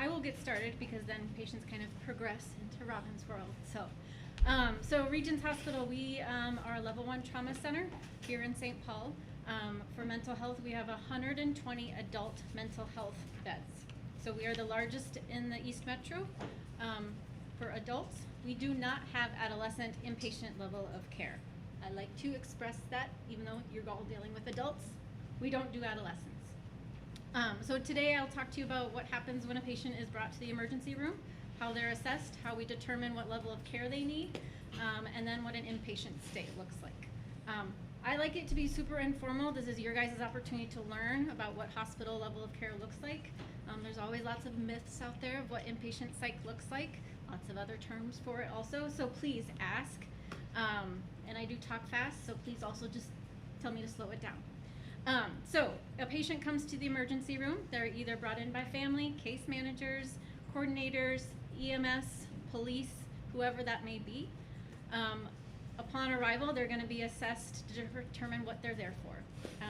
I will get started because then patients kind of progress into Robin's world. So Regents Hospital, we are a level 1 trauma center here in St. Paul. For mental health, we have 120 adult mental health beds. So we are the largest in the East Metro. For adults, we do not have adolescent inpatient level of care. I like to express that, even though you're all dealing with adults, we don't do adolescents. So today I'll talk to you about what happens when a patient is brought to the emergency room, how they're assessed, how we determine what level of care they need, and then what an inpatient stay looks like. I like it to be super informal. This is your guys' opportunity to learn about what hospital level of care looks like. There's always lots of myths out there of what inpatient psych looks like, lots of other terms for it also, so please ask. And I do talk fast, so please also just tell me to slow it down. So a patient comes to the emergency room. They're either brought in by family, case managers, coordinators, EMS, police, whoever that may be. Upon arrival, they're going to be assessed to determine what they're there for.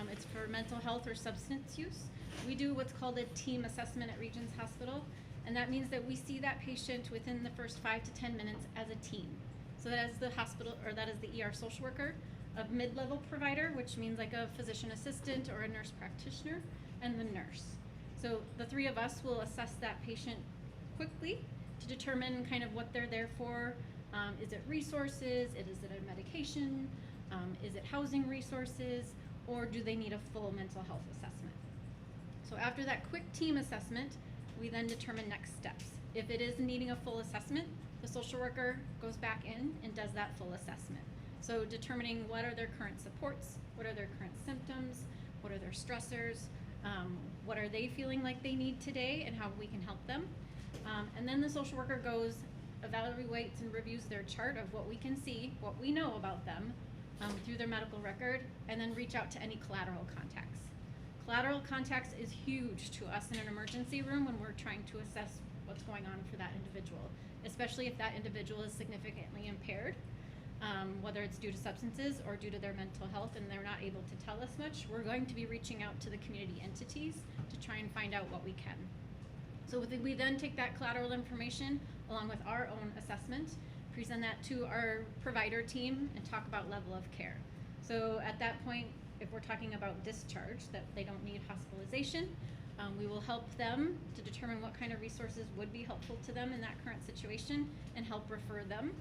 It's for mental health or substance use. We do what's called a team assessment at Regents Hospital, and that means that we see that patient within the first 5 to 10 minutes as a team. So that is the hospital, or that is the ER social worker, a mid-level provider, which means like a physician assistant or a nurse practitioner, and the nurse. So the three of us will assess that patient quickly to determine kind of what they're there for. Is it resources? Is it a medication? Is it housing resources? Or do they need a full mental health assessment? So after that quick team assessment, we then determine next steps. If it is needing a full assessment, the social worker goes back in and does that full assessment. So determining what are their current supports, what are their current symptoms, what are their stressors, what are they feeling like they need today, and how we can help them. And then the social worker goes, evaluates and reviews their chart of what we can see, what we know about them through their medical record, and then reach out to any collateral contacts. Collateral contacts is huge to us in an emergency room when we're trying to assess what's going on for that individual, especially if that individual is significantly impaired, whether it's due to substances or due to their mental health and they're not able to tell us much. We're going to be reaching out to the community entities to try and find out what we can. So we then take that collateral information along with our own assessment, present that to our provider team, and talk about level of care. So at that point, if we're talking about discharge, that they don't need hospitalization, we will help them to determine what kind of resources would be helpful to them in that current situation and help refer them.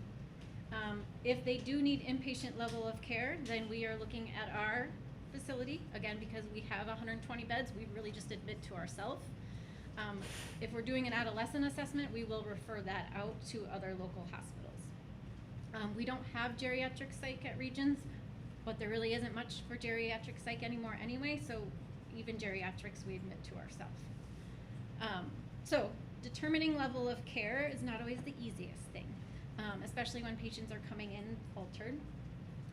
If they do need inpatient level of care, then we are looking at our facility. Again, because we have 120 beds, we really just admit to ourselves. If we're doing an adolescent assessment, we will refer that out to other local hospitals. We don't have geriatric psych at Regents, but there really isn't much for geriatric psych anymore anyway, so even geriatrics we admit to ourselves. So determining level of care is not always the easiest thing, especially when patients are coming in altered.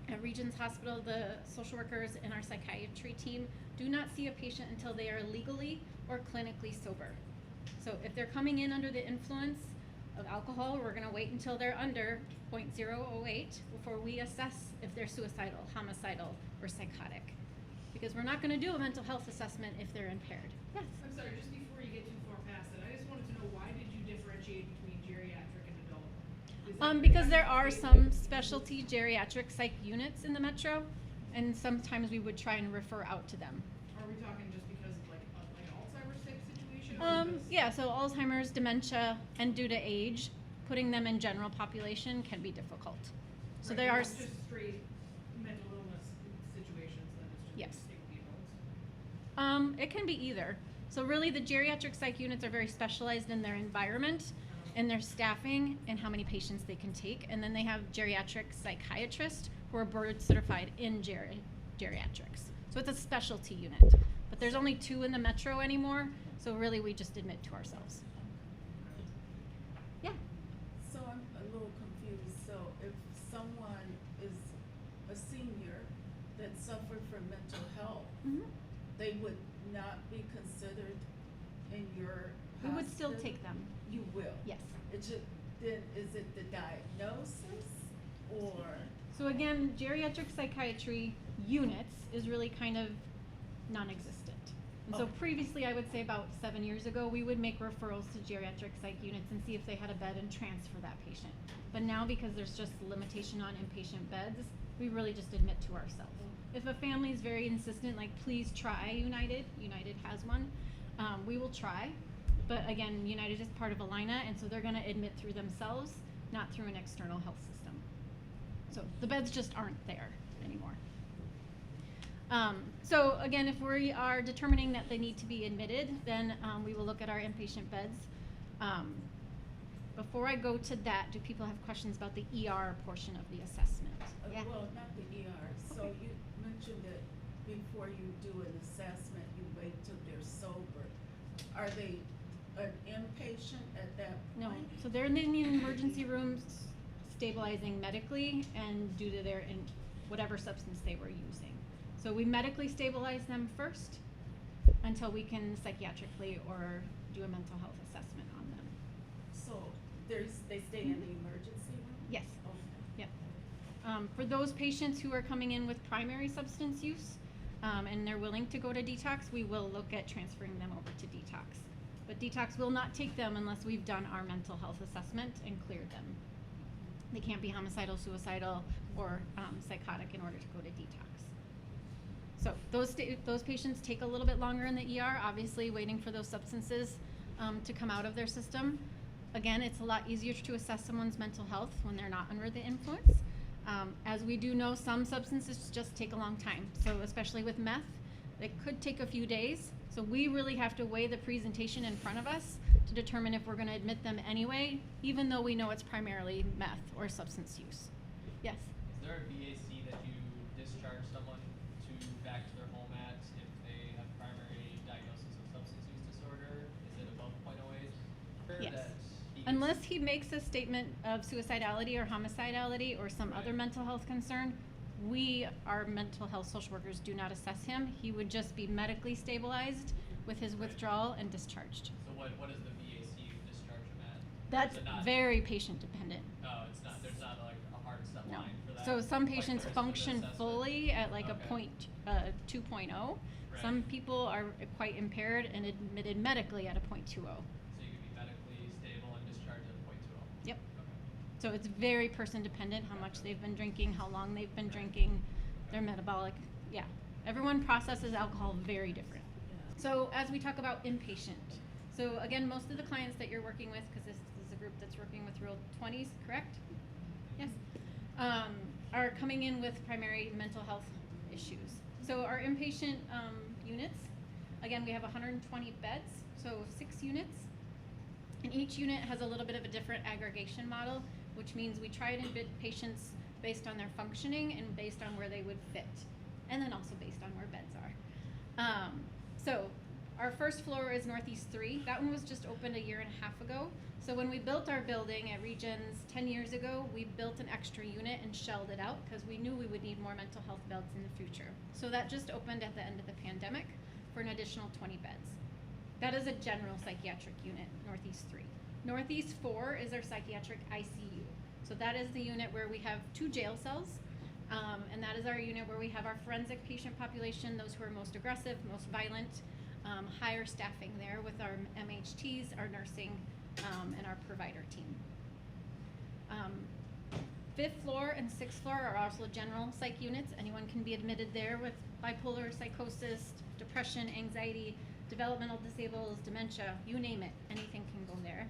At Regents Hospital, the social workers and our psychiatry team do not see a patient until they are legally or clinically sober. So if they're coming in under the influence of alcohol, we're going to wait until they're under 0.008 before we assess if they're suicidal, homicidal, or psychotic. Because we're not going to do a mental health assessment if they're impaired. Yes? I'm sorry, just before you get too far past it, I just wanted to know, why did you differentiate between geriatric and adult? Because there are some specialty geriatric psych units in the metro, and sometimes we would try and refer out to them. Are we talking just because of like an Alzheimer's type situation? Yeah, so Alzheimer's, dementia, and due to age, putting them in general population can be difficult. So right, there are just straight mental illness situations, then it's just yes. take the adults? It can be either. So really the geriatric psych units are very specialized in their environment, in their staffing, and how many patients they can take. And then they have geriatric psychiatrists who are board certified in geriatrics. So it's a specialty unit. But there's only 2 in the metro anymore, so really we just admit to ourselves. Yeah? So I'm a little confused. So if someone is a senior that suffered from mental health, they would not be considered in your hospital? We would still take them. You will? Yes. It should, then is it the diagnosis or? So again, geriatric psychiatry units is really kind of non-existent. And so Oh. previously, I would say about 7 years ago, we would make referrals to geriatric psych units and see if they had a bed and transfer that patient. But now, because there's just limitation on inpatient beds, we really just admit to ourselves. If a family is very insistent, like, please try United has one, we will try. But again, United is part of Allina, and so they're gonna admit through themselves, not through an external health system. So the beds just aren't there anymore. So again, if we are determining that they need to be admitted, then we will look at our inpatient beds. Before I go to that, do people have questions about the ER portion of the assessment? Yeah. Well, not the ER. So Okay. you mentioned that before you do an assessment, you wait till they're sober. Are they an inpatient at that No, point? so they're in the emergency rooms stabilizing medically and due to their whatever substance they were using. So we medically stabilize them first until we can psychiatrically or do a mental health assessment on them. So they stay in the emergency room? Yes. Okay. Yep. For those patients who are coming in with primary substance use, and they're willing to go to detox, we will look at transferring them over to detox. But detox will not take them unless we've done our mental health assessment and cleared them. They can't be homicidal, suicidal, or psychotic in order to go to detox. So those patients take a little bit longer in the ER, obviously waiting for those substances to come out of their system. Again, it's a lot easier to assess someone's mental health when they're not under the influence. As we do know, some substances just take a long time. So especially with meth, it could take a few days. So we really have to weigh the presentation in front of us to determine if we're going to admit them anyway, even though we know it's primarily meth or substance use. Yes? Is there a VAC that you discharge someone back to their home at if they have primary diagnosis of substance use disorder? Is it above .08? Yes. That Unless he makes a statement of suicidality or homicidality or some other Right. mental health concern, our mental health social workers do not assess him. He would just be medically stabilized with his Right. withdrawal and discharged. So what is the VAC you discharge them at? That's Is it not, very patient dependent. Oh, it's not. There's not like a hard step No. line for that. So some Like patients for the function assessment? fully at like Okay. a point 2.0. Right. Some people are quite impaired and admitted medically at a 0.20. So you could be medically stable and discharged at .20. Yep. Okay. So it's very person dependent, how much they've been drinking, how long they've been drinking, their metabolic, yeah. Everyone processes alcohol very different. Yeah. So as we talk about inpatient, so again, most of the clients that you're working with, because this is a group that's working with real 20s, correct? Yes. Are coming in with primary mental health issues. So our inpatient units, again, we have 120 beds, so 6 units. And each unit has a little bit of a different aggregation model, which means we try to admit patients based on their functioning and based on where they would fit, and then also based on where beds are. So our first floor is Northeast 3. That one was just opened a year and a half ago. So when we built our building at Regions 10 years ago, we built an extra unit and shelled it out because we knew we would need more mental health beds in the future. So that just opened at the end of the pandemic for an additional 20 beds. That is a general psychiatric unit, Northeast 3. Northeast 4 is our psychiatric ICU. So that is the unit where we have 2 jail cells, and that is our unit where we have our forensic patient population, those who are most aggressive, most violent, higher staffing there with our MHTs, our nursing, and our provider team. 5th floor and 6th floor are also general psych units. Anyone can be admitted there with bipolar, psychosis, depression, anxiety, developmental disables, dementia, you name it, anything can go there.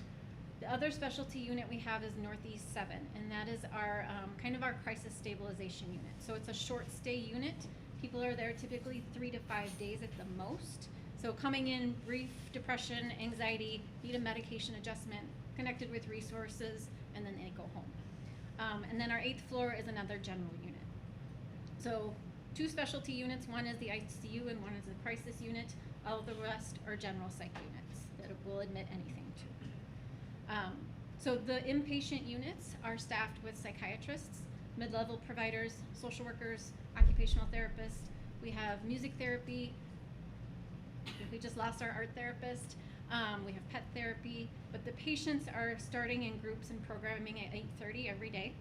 The other specialty unit we have is Northeast 7, and that is our kind of our crisis stabilization unit. So it's a short stay unit. People are there typically 3 to 5 days at the most. So coming in, brief depression, anxiety, need a medication adjustment, connected with resources, and then they go home. And then our 8th floor is another general unit. So 2 specialty units, one is the ICU and one is the crisis unit. All of the rest are general psych units that will admit anything to. So the inpatient units are staffed with psychiatrists, mid-level providers, social workers, occupational therapists. We have music therapy. We just lost our art therapist. We have pet therapy, but the patients are starting in groups and programming at 8:30 every day.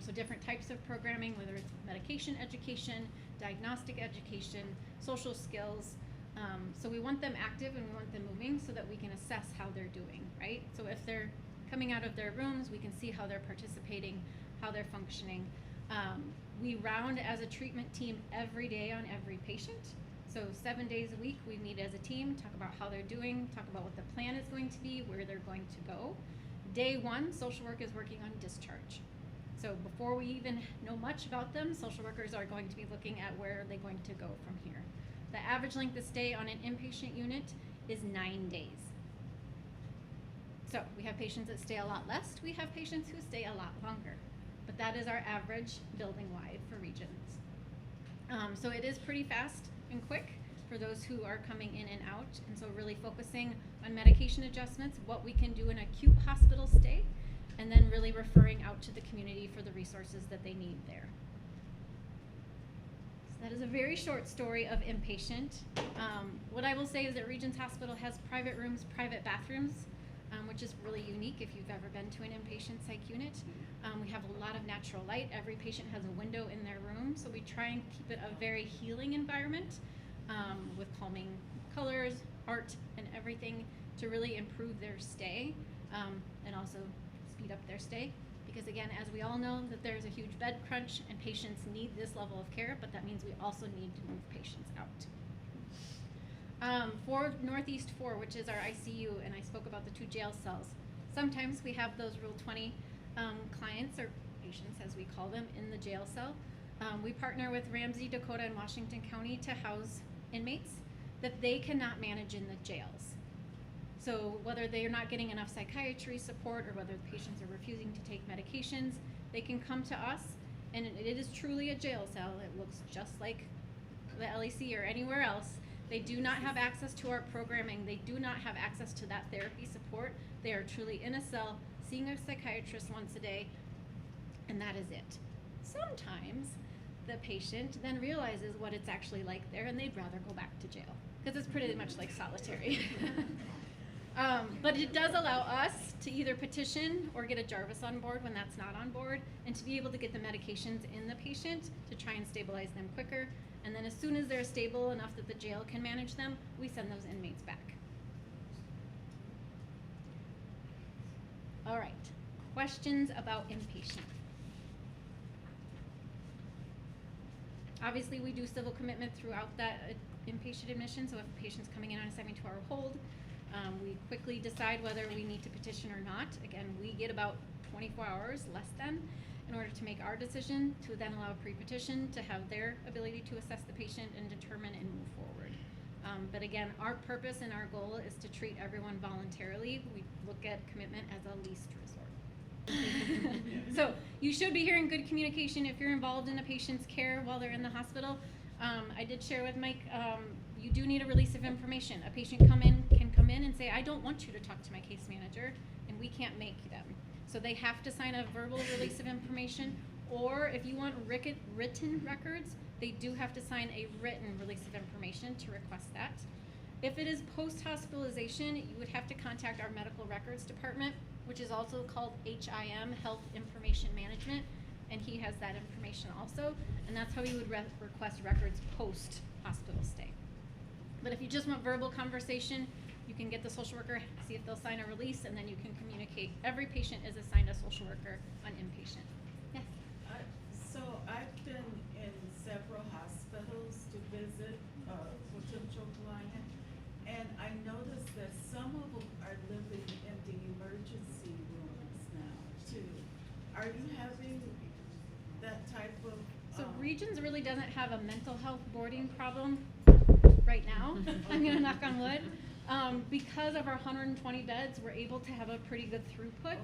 So different types of programming, whether it's medication education, diagnostic education, social skills, So we want them active and we want them moving so that we can assess how they're doing, right? So if they're coming out of their rooms, we can see how they're participating, how they're functioning. We round as a treatment team every day on every patient. So 7 days a week, we meet as a team, talk about how they're doing, talk about what the plan is going to be, where they're going to go. Day one, social work is working on discharge. So before we even know much about them, social workers are going to be looking at where are they going to go from here. The average length of stay on an inpatient unit is 9 days. So we have patients that stay a lot less, we have patients who stay a lot longer. But that is our average building-wide for Regions. So it is pretty fast and quick for those who are coming in and out, and so really focusing on medication adjustments, what we can do in acute hospital stay, and then really referring out to the community for the resources that they need there. So that is a very short story of inpatient. What I will say is that Regions Hospital has private rooms, private bathrooms, which is really unique if you've ever been to an inpatient psych unit. We have a lot of natural light. Every patient has a window in their room, so we try and keep it a very healing environment with calming colors, art, and everything to really improve their stay and also speed up their stay. Because again, as we all know, that there's a huge bed crunch and patients need this level of care, but that means we also need to move patients out. For Northeast 4, which is our ICU, and I spoke about the 2 jail cells, sometimes we have those Rule 20 clients or patients, as we call them, in the jail cell. We partner with Ramsey, Dakota, and Washington County to house inmates that they cannot manage in the jails. So whether they are not getting enough psychiatry support or whether the patients are refusing to take medications, they can come to us, and it is truly a jail cell. It looks just like the LEC or anywhere else. They do not have access to our programming. They do not have access to that therapy support. They are truly in a cell, seeing a psychiatrist once a day, and that is it. Sometimes the patient then realizes what it's actually like there, and they'd rather go back to jail, because it's pretty much like solitary. But it does allow us to either petition or get a Jarvis on board when that's not on board, and to be able to get the medications in the patient to try and stabilize them quicker. And then as soon as they're stable enough that the jail can manage them, we send those inmates back. All right, questions about inpatient? Obviously, we do civil commitment throughout that inpatient admission, so if a patient's coming in on a 72-hour hold, we quickly decide whether we need to petition or not. Again, we get about 24 hours, less than, in order to make our decision, to then allow pre-petition to have their ability to assess the patient and determine and move forward. But again, our purpose and our goal is to treat everyone voluntarily. We look at commitment as a least resort. So you should be hearing good communication if you're involved in a patient's care while they're in the hospital. I did share with Mike, you do need a release of information. A patient can come in and say, I don't want you to talk to my case manager, and we can't make them. So they have to sign a verbal release of information, or if you want written records, they do have to sign a written release of information to request that. If it is post-hospitalization, you would have to contact our medical records department, which is also called HIM, Health Information Management, and he has that information also, and that's how you would request records post-hospital stay. But if you just want verbal conversation, you can get the social worker, see if they'll sign a release, and then you can communicate. Every patient is assigned a social worker on inpatient. Yes? So I've been in several hospitals to visit a potential client, and I noticed that some of them are living in the emergency rooms now too. Are you having that type of? So Regions really doesn't have a mental health boarding problem right now. I'm gonna knock on wood. Because of our 120 beds, we're able to have a pretty good throughput.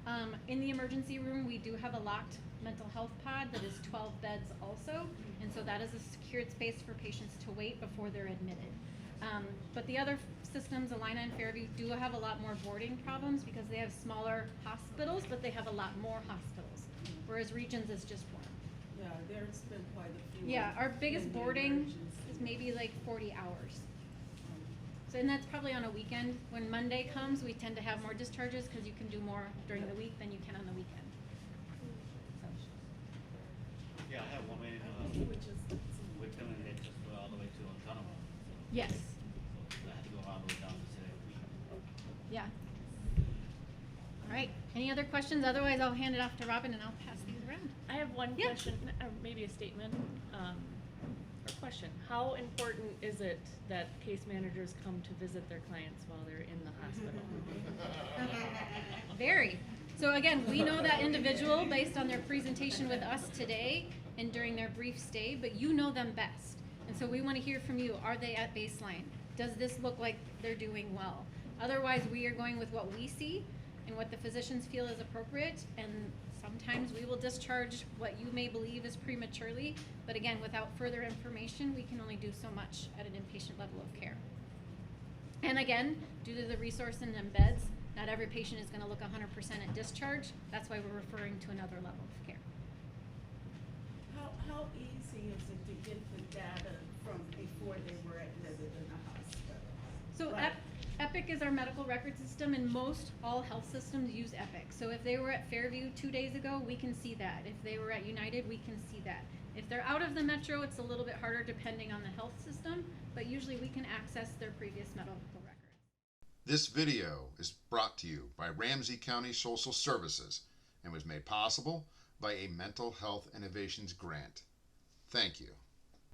Okay. In the emergency room, we do have a locked mental health pod that is 12 beds also, and so that is a secured space for patients to wait before they're admitted. But the other systems, Alina and Fairview, do have a lot more boarding problems because they have smaller hospitals, but they have a lot more hospitals, whereas Regions is just one. Yeah, there's been quite a few. Yeah, our biggest boarding is maybe like 40 hours. So, and that's probably on a weekend. When Monday comes, we tend to have more discharges because you can do more during the week than you can on the weekend. So. Yeah, I have one minute. We can get just all the way to Ottawa. Yes. Any other questions? Otherwise, I'll hand it off to Robin and I'll pass these around. I have one Yeah. question, or maybe a statement, or question. How important is it that case managers come to visit their clients while they're in the hospital? Very. So again, we know that individual based on their presentation with us today and during their brief stay, but you know them best. And so we want to hear from you. Are they at baseline? Does this look like they're doing well? Otherwise, we are going with what we see and what the physicians feel is appropriate, and sometimes we will discharge what you may believe is prematurely, but again, without further information, we can only do so much at an inpatient level of care. And again, due to the resource in embeds, not every patient is going to look 100% at discharge. That's why we're referring to another level of care. How easy is it to get the data from before they were admitted in the hospital? So Like- Epic is our medical record system, and most all health systems use Epic. So if they were at Fairview 2 days ago, we can see that. If they were at United, we can see that. If they're out of the metro, it's a little bit harder depending on the health system, but usually we can access their previous medical records. This video is brought to you by Ramsey County Social Services and was made possible by a Mental Health Innovations grant. Thank you.